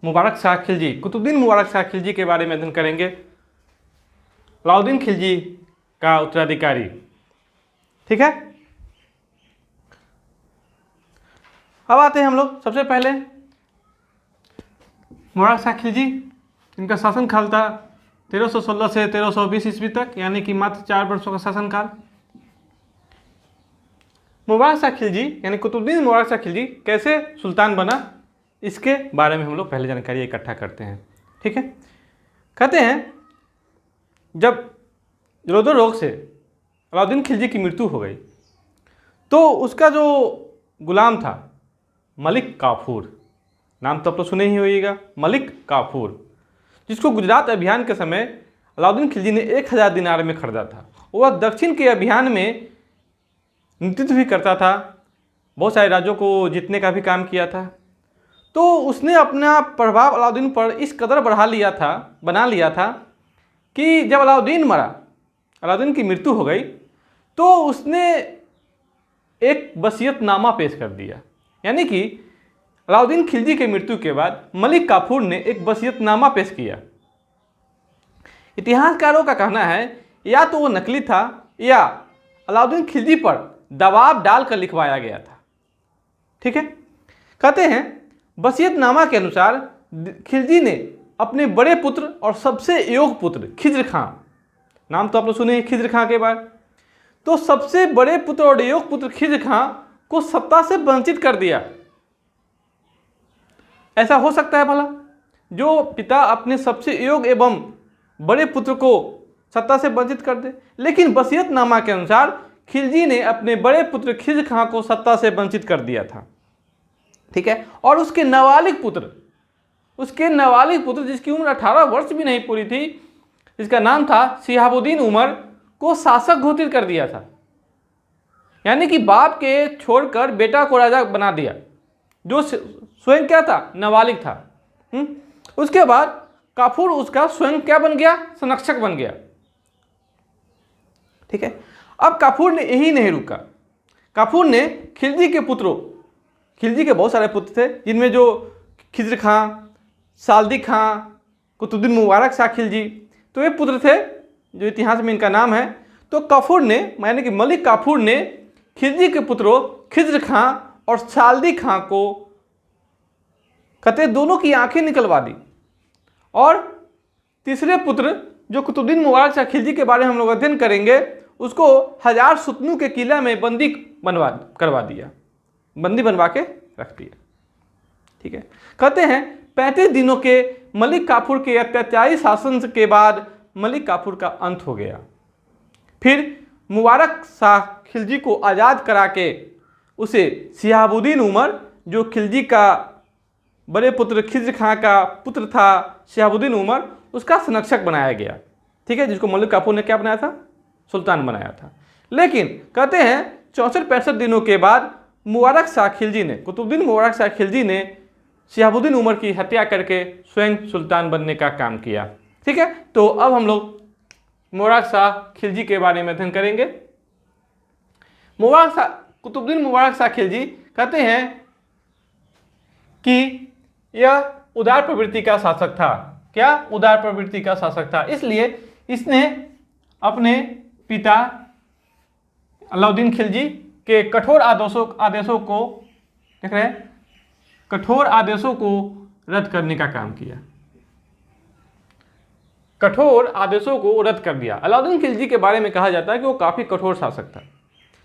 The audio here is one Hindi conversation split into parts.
मुबारक शाह खिलजी, कुतुबुद्दीन मुबारक शाह खिलजी के बारे में अध्ययन करेंगे। अलाउद्दीन खिलजी का उत्तराधिकारी। ठीक है, अब आते हैं हम लोग सबसे पहले मुबारक शाह खिलजी। इनका शासनकाल था 1316 से 1320 ईस्वी तक, यानी कि मात्र 4 वर्षों का शासनकाल। मुबारक शाह खिलजी यानी कुतुबुद्दीन मुबारक शाह खिलजी कैसे सुल्तान बना, इसके बारे में हम लोग पहले जानकारी इकट्ठा करते हैं। ठीक है, कहते हैं जब जलोदर रोग से अलाउद्दीन खिलजी की मृत्यु हो गई तो उसका जो गुलाम था मलिक काफूर, नाम तो आप लोग सुने ही होइएगा, मलिक काफूर, जिसको गुजरात अभियान के समय अलाउद्दीन खिलजी ने 1000 दिनार में खरीदा था। वह दक्षिण के अभियान में नेतृत्व भी करता था, बहुत सारे राज्यों को जीतने का भी काम किया था। तो उसने अपना प्रभाव अलाउद्दीन पर इस कदर बना लिया था कि जब अलाउद्दीन मरा, अलाउद्दीन की मृत्यु हो गई, तो उसने एक वसीयतनामा पेश कर दिया। यानी कि अलाउद्दीन खिलजी की मृत्यु के बाद मलिक काफूर ने एक वसीयतनामा पेश किया। इतिहासकारों का कहना है या तो वो नकली था या अलाउद्दीन खिलजी पर दबाव डालकर लिखवाया गया था। ठीक है, कहते हैं वसीयतनामा के अनुसार खिलजी ने अपने बड़े पुत्र और सबसे योग्य पुत्र खिज्र खां, नाम तो आप लोग सुने हैं खिज्र खां के बारे, तो सबसे बड़े पुत्र और योग्य पुत्र खिज्र खां को सत्ता से वंचित कर दिया। ऐसा हो सकता है भला, जो पिता अपने सबसे योग्य एवं बड़े पुत्र को सत्ता से वंचित कर दे? लेकिन वसीयतनामा के अनुसार खिलजी ने अपने बड़े पुत्र खिज्र खां को सत्ता से वंचित कर दिया था। ठीक है, और उसके नाबालिग पुत्र जिसकी उम्र 18 वर्ष भी नहीं पूरी थी, जिसका नाम था शिहाबुद्दीन उमर, को शासक घोषित कर दिया था। यानी कि बाप के छोड़कर बेटा को राजा बना दिया, जो स्वयं क्या था, नाबालिग था। उसके बाद काफूर उसका स्वयं क्या बन गया, संरक्षक बन गया। ठीक है, अब काफूर ने यही नहीं रुका, काफूर ने खिलजी के बहुत सारे पुत्र थे, जिनमें जो खिज्र खां, साल्दी खां, कुतुबुद्दीन मुबारक शाह खिलजी, तो ये पुत्र थे जो इतिहास में इनका नाम है। तो काफूर ने यानी कि मलिक काफूर ने खिलजी के पुत्रों खिज्र खां और साल्दी खां को कहते दोनों की आंखें निकलवा दी, और तीसरे पुत्र जो कुतुबुद्दीन मुबारक शाह खिलजी के बारे में हम लोग अध्ययन करेंगे, उसको 1000 सुतनू के किला में बंदी बनवा के रख दिया। ठीक है, कहते हैं 35 दिनों के मलिक काफूर के अत्याचारी शासन के बाद मलिक काफूर का अंत हो गया। फिर मुबारक शाह खिलजी को आज़ाद करा के उसे शिहाबुद्दीन उमर, जो खिलजी का बड़े पुत्र खिज्र खां का पुत्र था शिहाबुद्दीन उमर, उसका संरक्षक बनाया गया। ठीक है, जिसको मलिक काफूर ने क्या बनाया था, सुल्तान बनाया था। लेकिन कहते हैं 64-65 दिनों के बाद कुतुबुद्दीन मुबारक शाह खिलजी ने शिहाबुद्दीन उमर की हत्या करके स्वयं सुल्तान बनने का काम किया। ठीक है, तो अब हम लोग मुबारक शाह खिलजी के बारे में अध्ययन करेंगे। कुतुबुद्दीन मुबारक शाह खिलजी कहते हैं कि यह उदार प्रवृत्ति का शासक था। क्या? उदार प्रवृत्ति का शासक था। इसलिए इसने अपने पिता अलाउद्दीन खिलजी के कठोर आदेशों को देख रहे हैं, कठोर आदेशों को रद्द करने का काम किया। कठोर आदेशों को रद्द कर दिया। अलाउद्दीन खिलजी के बारे में कहा जाता है कि वो काफ़ी कठोर शासक था,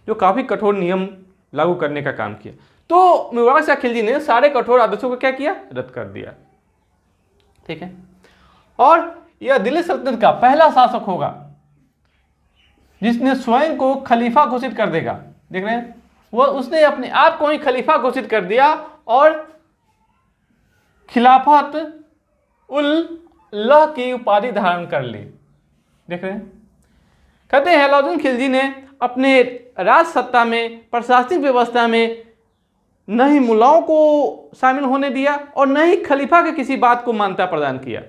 जो काफ़ी कठोर नियम लागू करने का काम किया। तो मुबारक शाह खिलजी ने सारे कठोर आदेशों को क्या किया, रद्द कर दिया। ठीक है, और यह दिल्ली सल्तनत का पहला शासक होगा जिसने स्वयं को खलीफा घोषित कर देगा। देख रहे हैं, वो उसने अपने आप को ही खलीफा घोषित कर दिया और खिलाफत उल लह की उपाधि धारण कर ली। देख रहे हैं, कहते हैं अलाउद्दीन खिलजी ने अपने राज सत्ता में, प्रशासनिक व्यवस्था में न ही मुल्लाओं को शामिल होने दिया और न ही खलीफा के किसी बात को मान्यता प्रदान किया।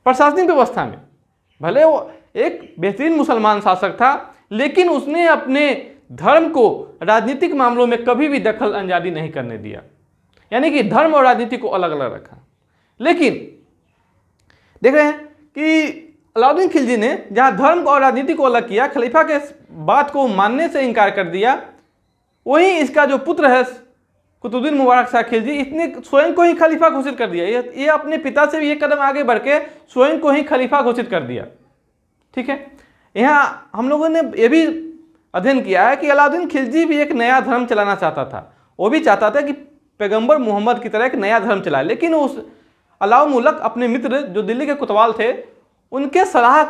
प्रशासनिक व्यवस्था में भले वो एक बेहतरीन मुसलमान शासक था, लेकिन उसने अपने धर्म को राजनीतिक मामलों में कभी भी दखल अंदाजी नहीं करने दिया। यानी कि धर्म और राजनीति को अलग अलग रखा। लेकिन देख रहे हैं कि अलाउद्दीन खिलजी ने जहाँ धर्म और राजनीति को अलग किया, खलीफा के बात को मानने से इनकार कर दिया, वहीं इसका जो पुत्र है कुतुबुद्दीन मुबारक शाह खिलजी, इसने स्वयं को ही खलीफा घोषित कर दिया। ये अपने पिता से भी एक कदम आगे बढ़ के स्वयं को ही खलीफा घोषित कर दिया। ठीक है, यहाँ हम लोगों ने ये भी अध्ययन किया है कि अलाउद्दीन खिलजी भी एक नया धर्म चलाना चाहता था। वो भी चाहता था कि पैगंबर मोहम्मद की तरह एक नया धर्म चलाए, लेकिन उस अलाउ मुल्क अपने मित्र जो दिल्ली के कोतवाल थे, उनके सलाह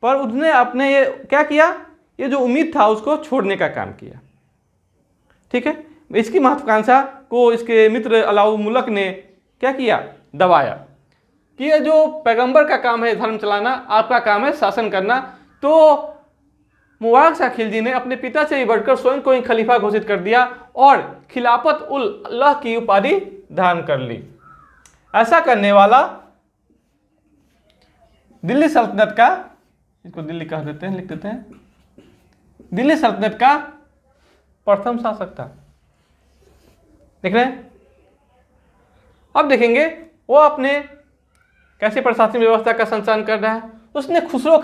पर उसने अपने ये क्या किया, ये जो उम्मीद था उसको छोड़ने का काम किया। ठीक है, इसकी महत्वाकांक्षा को इसके मित्र अलाउ मुल्क ने क्या किया, दबाया कि ये जो पैगंबर का काम है धर्म चलाना, आपका काम है शासन करना। तो मुबारक शाह खिलजी ने अपने पिता से ही बढ़कर स्वयं को ही खलीफा घोषित कर दिया और खिलाफत उल अल्लाह की उपाधि धारण कर ली। ऐसा करने वाला दिल्ली सल्तनत का, इसको दिल्ली कह देते हैं, लिख देते हैं, दिल्ली सल्तनत का प्रथम शासक था। देख रहे हैं, अब देखेंगे वो अपने कैसे प्रशासनिक व्यवस्था का संचालन कर रहा है। उसने खुसरो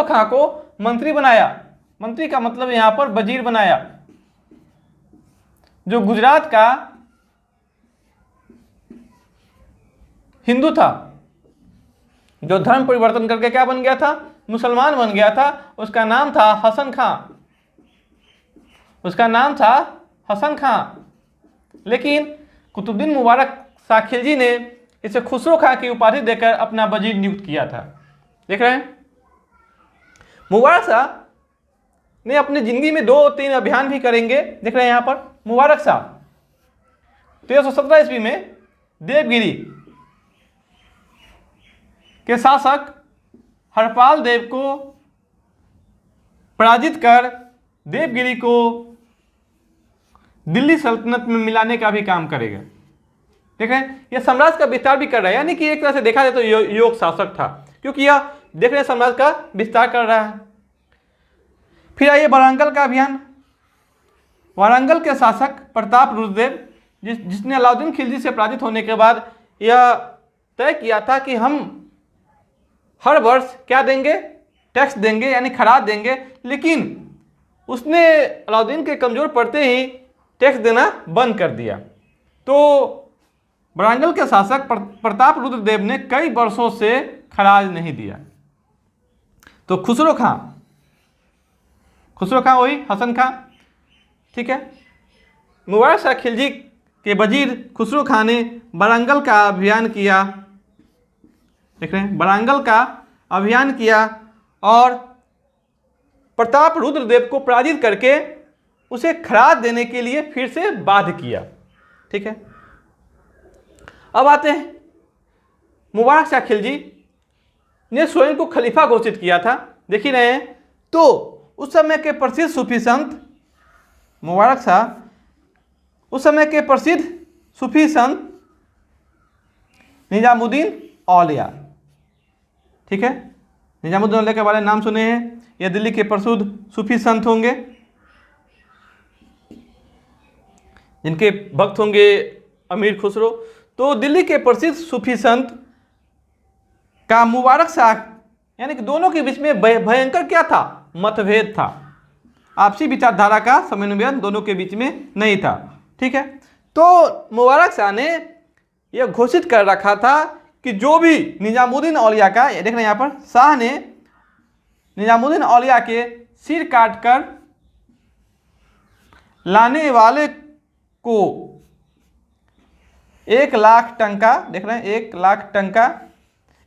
खां को मंत्री बनाया। मंत्री का मतलब यहां पर वजीर बनाया, जो गुजरात का हिंदू था, जो धर्म परिवर्तन करके क्या बन गया था, मुसलमान बन गया था। उसका नाम था हसन खां। लेकिन कुतुबुद्दीन मुबारक शाह खिलजी ने इसे खुसरो खां की उपाधि देकर अपना वजीर नियुक्त किया था। देख रहे हैं, मुबारक शाह ने अपनी जिंदगी में 2-3 अभियान भी करेंगे। देख रहे हैं यहाँ पर, मुबारक शाह 1317 ईस्वी में देवगिरी के शासक हरपाल देव को पराजित कर देवगिरी को दिल्ली सल्तनत में मिलाने का भी काम करेगा। देख रहे हैं, यह साम्राज्य का विस्तार भी कर रहा है, यानी कि एक तरह से देखा जाए तो योग शासक था, क्योंकि यह देख रहे हैं साम्राज्य का विस्तार कर रहा है। फिर आइए वारंगल का अभियान। वारंगल के शासक प्रताप रुद्रदेव, जिसने अलाउद्दीन खिलजी से पराजित होने के बाद यह तय किया था कि हम हर वर्ष क्या देंगे, टैक्स देंगे, यानी खराज देंगे, लेकिन उसने अलाउद्दीन के कमजोर पड़ते ही टैक्स देना बंद कर दिया। तो वारंगल के शासक प्रताप रुद्रदेव ने कई वर्षों से खराज नहीं दिया। तो खुसरो खां वही हसन खां। ठीक है, मुबारक शाह खिलजी के वजीर खुसरो खां ने वारंगल का अभियान किया। देख रहे हैं, वारंगल का अभियान किया और प्रताप रुद्रदेव को पराजित करके उसे खराज देने के लिए फिर से बाध्य किया। ठीक है, अब आते हैं, मुबारक शाह खिलजी ने स्वयं को खलीफा घोषित किया था। देख ही रहे हैं, तो उस समय के प्रसिद्ध सूफी संत मुबारक शाह, उस समय के प्रसिद्ध सूफी संत निजामुद्दीन औलिया, ठीक है, निजामुद्दीन औलिया के बारे में नाम सुने हैं, यह दिल्ली के प्रसिद्ध सूफी संत होंगे, जिनके भक्त होंगे अमीर खुसरो। तो दिल्ली के प्रसिद्ध सूफी संत का मुबारक शाह, यानी कि दोनों के बीच में भयंकर क्या था, मतभेद था, आपसी विचारधारा का समन्वय दोनों के बीच में नहीं था। ठीक है, तो मुबारक शाह ने यह घोषित कर रखा था कि जो भी निजामुद्दीन औलिया का, देख रहे हैं यहाँ पर, शाह ने निजामुद्दीन औलिया के सिर काटकर लाने वाले को 1 लाख टंका, देख रहे हैं, 1 लाख टंका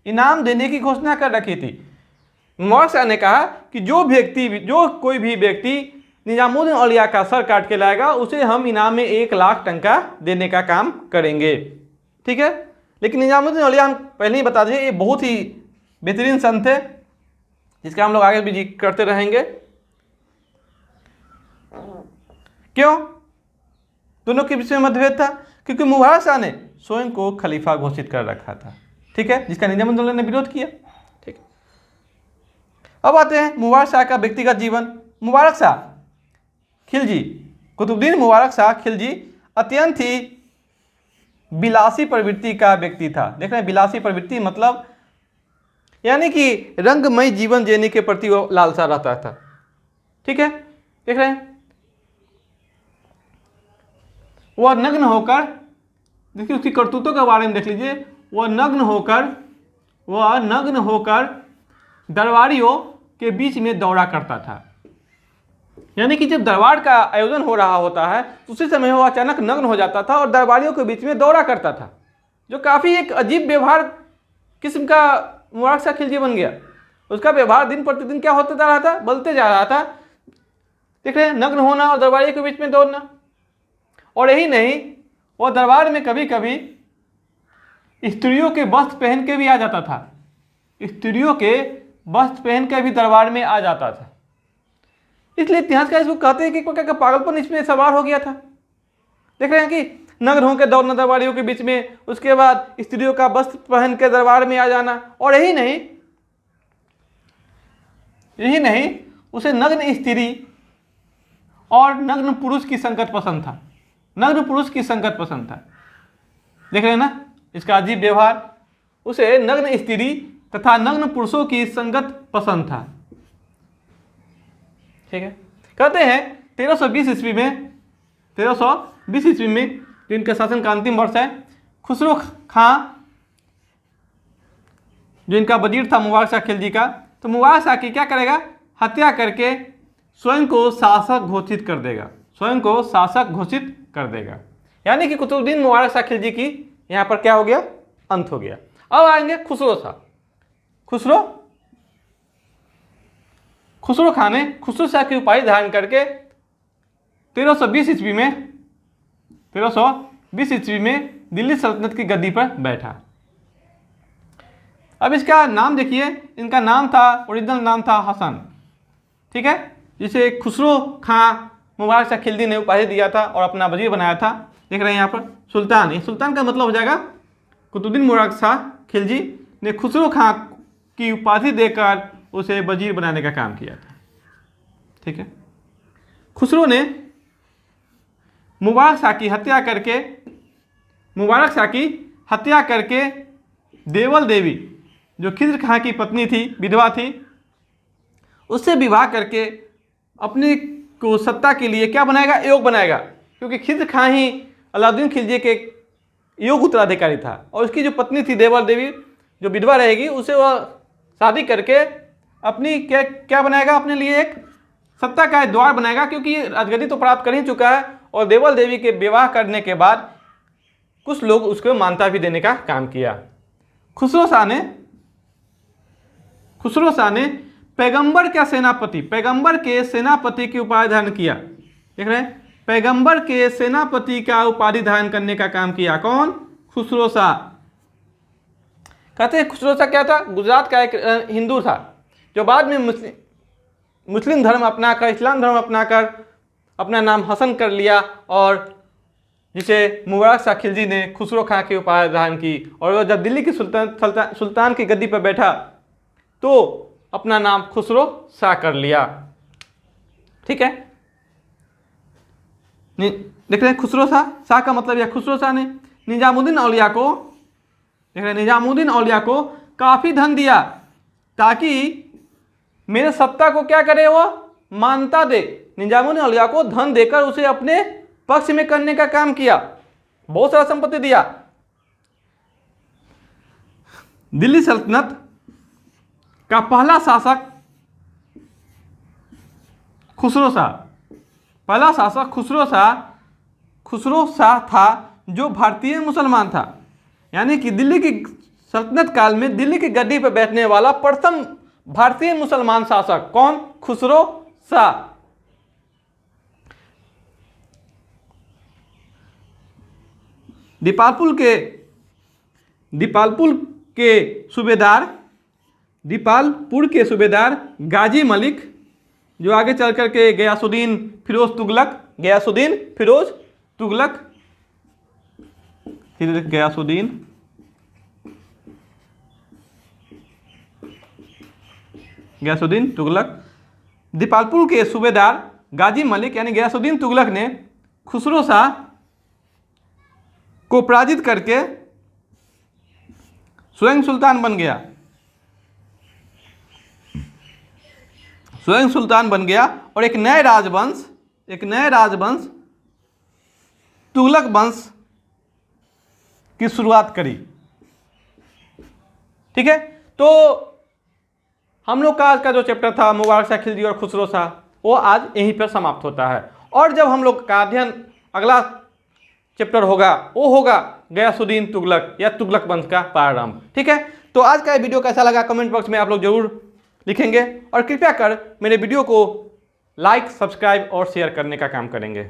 इनाम देने की घोषणा कर रखी थी। मुबारक शाह ने कहा कि जो कोई भी व्यक्ति निजामुद्दीन औलिया का सर काट के लाएगा, उसे हम इनाम में 1 लाख टंका देने का काम करेंगे। ठीक है, लेकिन निजामुद्दीन औलिया, हम पहले ही बता दें, ये बहुत ही बेहतरीन संत थे, जिसका हम लोग आगे भी जिक्र करते रहेंगे। क्यों दोनों के बीच में मतभेद था? क्योंकि मुबारक शाह ने स्वयं को खलीफा घोषित कर रखा था। ठीक है, जिसका निजामुद्दीन औलिया ने विरोध किया। ठीक है, अब आते हैं मुबारक शाह का व्यक्तिगत जीवन। मुबारक शाह खिलजी, कुतुबुद्दीन मुबारक शाह खिलजी अत्यंत ही विलासी प्रवृत्ति का व्यक्ति था। देख रहे हैं, विलासी प्रवृत्ति मतलब यानी कि रंगमय जीवन जीने के प्रति वो लालसा रहता था। ठीक है, देख रहे हैं, वह नग्न होकर, देखिए उसकी करतूतों के बारे में देख लीजिए, वह नग्न होकर दरबारियों के बीच में दौड़ा करता था। यानी कि जब दरबार का आयोजन हो रहा होता है तो उसी समय वो अचानक नग्न हो जाता था और दरबारियों के बीच में दौड़ा करता था, जो काफ़ी एक अजीब व्यवहार किस्म का मुबारक शाह खिलजी बन गया। उसका व्यवहार दिन प्रतिदिन क्या होता जा रहा था, बदलते जा रहा था। देख रहे हैं, नग्न होना और दरबारियों के बीच में दौड़ना। और यही नहीं, वो दरबार में कभी कभी स्त्रियों के वस्त्र पहन के भी आ जाता था। स्त्रियों के वस्त्र पहन के भी दरबार में आ जाता था। इसलिए इतिहासकार इसको कहते हैं कि कोई का पागलपन इसमें सवार हो गया था। देख रहे हैं कि नग्न होकर दौड़ना दरबारियों के बीच में, उसके बाद स्त्रियों का वस्त्र पहन के दरबार में आ जाना। और यही नहीं, उसे नग्न स्त्री और नग्न पुरुष की संगत पसंद था। नग्न पुरुष की संगत पसंद था। देख रहे हैं ना इसका अजीब व्यवहार। उसे नग्न स्त्री तथा नग्न पुरुषों की संगत पसंद था। ठीक है, कहते हैं 1320 ईस्वी में जो इनके शासन का अंतिम वर्ष है, खुसरो खां जो इनका वजीर था मुबारक शाह खिलजी का, तो मुबारक शाह की क्या करेगा, हत्या करके स्वयं को शासक घोषित कर देगा। यानी कि कुतुबुद्दीन मुबारक शाह खिलजी की यहाँ पर क्या हो गया, अंत हो गया। अब आएंगे खुसरो शाह। खुसरो खां ने खुसरो शाह की उपाधि धारण करके 1320 ईस्वी में दिल्ली सल्तनत की गद्दी पर बैठा। अब इसका नाम देखिए, इनका नाम था, ओरिजिनल नाम था हसन। ठीक है, जिसे खुसरो खां मुबारक शाह खिलजी ने उपाधि दिया था और अपना वजीर बनाया था। देख रहे हैं यहाँ पर सुल्तान, ये सुल्तान का मतलब हो जाएगा कुतुबुद्दीन मुबारक शाह खिलजी ने खुसरो खां की उपाधि देकर उसे वजीर बनाने का काम किया था। ठीक है, खुसरो ने मुबारक शाह की हत्या करके देवल देवी जो खिज्र खां की पत्नी थी, विधवा थी, उससे विवाह करके अपने को सत्ता के लिए क्या बनाएगा, योग्य बनाएगा। क्योंकि खिज्र खां ही अलाउद्दीन खिलजी के योग्य उत्तराधिकारी था और उसकी जो पत्नी थी देवल देवी जो विधवा रहेगी, उसे वह शादी करके अपनी क्या बनाएगा, अपने लिए एक सत्ता का द्वार बनाएगा। क्योंकि राजगद्दी तो प्राप्त कर ही चुका है और देवल देवी के विवाह करने के बाद कुछ लोग उसको मान्यता भी देने का काम किया। खुसरो शाह ने पैगंबर के सेनापति की उपाधि धारण किया। देख रहे हैं, पैगंबर के सेनापति का उपाधि धारण करने का काम किया। कौन? खुसरो शाह। कहते हैं खुसरो शाह क्या था, गुजरात का एक हिंदू था जो बाद में मुस्लिम धर्म अपनाकर, इस्लाम धर्म अपनाकर अपना नाम हसन कर लिया और जिसे मुबारक शाह खिलजी ने खुसरो खां की उपाधि धारण की। और वह जब दिल्ली की सुल्तान की गद्दी पर बैठा तो अपना नाम खुसरो शाह कर लिया। ठीक है, देख रहे हैं खुसरो शाह का मतलब यह खुसरो शाह ने निजामुद्दीन औलिया को, देख रहे हैं, निजामुद्दीन औलिया को काफ़ी धन दिया ताकि मेरे सत्ता को क्या करे, वो मान्यता दे। निजामुद्दीन औलिया को धन देकर उसे अपने पक्ष में करने का काम किया, बहुत सारा संपत्ति दिया। दिल्ली सल्तनत का पहला शासक खुसरो शाह था जो भारतीय मुसलमान था। यानी कि दिल्ली की सल्तनत काल में दिल्ली की गद्दी पर बैठने वाला प्रथम भारतीय मुसलमान शासक कौन? खुसरो शाह। दीपालपुर के सूबेदार गाजी मलिक जो आगे चल करके गयासुद्दीन फिरोज तुगलक, गयासुद्दीन तुगलक, दीपालपुर के सूबेदार गाजी मलिक यानी गयासुद्दीन तुगलक ने खुसरो शाह को को पराजित करके स्वयं सुल्तान बन गया, स्वयं सुल्तान बन गया और एक नए राजवंश तुगलक वंश की शुरुआत करी। ठीक है, तो हम लोग का आज का जो चैप्टर था मुबारक शाह खिलजी और खुसरो शाह, वो आज यहीं पर समाप्त होता है। और जब हम लोग का अध्ययन अगला चैप्टर होगा वो होगा गयासुद्दीन तुगलक या तुगलक वंश का प्रारंभ। ठीक है, तो आज का ये वीडियो कैसा लगा कमेंट बॉक्स में आप लोग जरूर लिखेंगे और कृपया कर मेरे वीडियो को लाइक, सब्सक्राइब और शेयर करने का काम करेंगे।